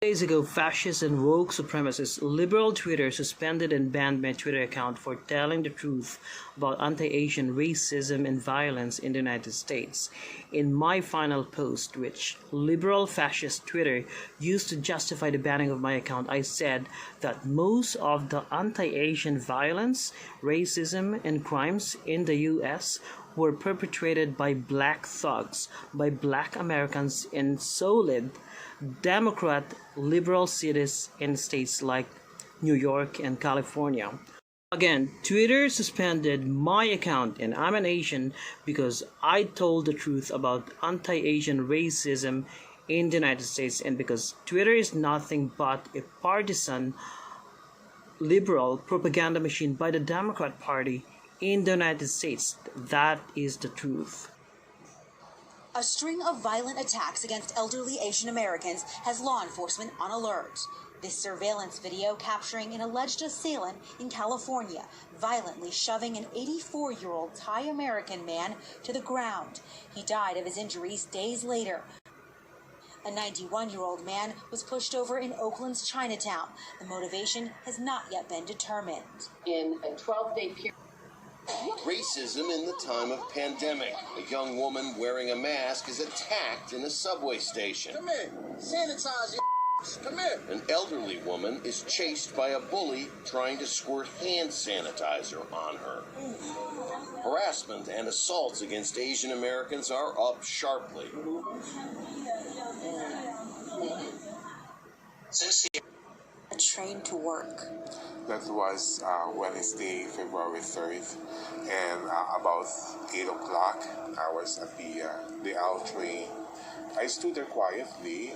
Days ago, fascist and woke supremacist liberal Twitter suspended and banned my Twitter account for telling the truth about anti-Asian racism and violence in the United States. In my final post, which liberal fascist Twitter used to justify the banning of my account, I said that most of the anti-Asian violence, racism, and crimes in the US were perpetrated by black thugs, by black Americans in solid Democrat liberal cities in states like New York and California. Again, Twitter suspended my account, and I'm an Asian because I told the truth about anti-Asian racism in the United States, and because Twitter is nothing but a partisan liberal propaganda machine by the Democrat Party in the United States. That is the truth. A string of violent attacks against elderly Asian Americans has law enforcement on alert. This surveillance video capturing an alleged assailant in California violently shoving an 84-year-old Thai American man to the ground. He died of his injuries days later. A 91-year-old man was pushed over in Oakland's Chinatown. The motivation has not yet been determined. In a 12-day period. Racism in the time of pandemic. A young woman wearing a mask is attacked in a subway station. Come here, sanitize your Come here. An elderly woman is chased by a bully trying to squirt hand sanitizer on her. Harassment and assaults against Asian Americans are up sharply. A train to work. That was Wednesday, February 3rd, and about 8 o'clock, I was at the L train. I stood there quietly.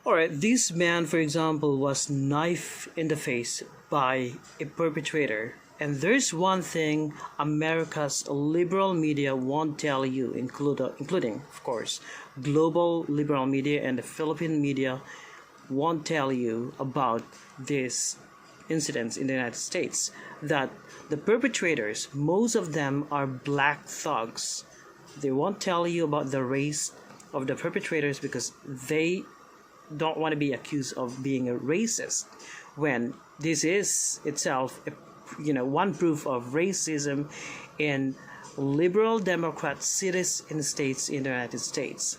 Alright, this man, for example, was knifed in the face by a perpetrator. And there's one thing America's liberal media won't tell you, including, of course, global liberal media and the Philippine media won't tell you about these incidents in the United States, that the perpetrators, most of them are black thugs. They won't tell you about the race of the perpetrators because they don't want to be accused of being a racist, when this is itself one proof of racism in liberal Democrat cities and states in the United States.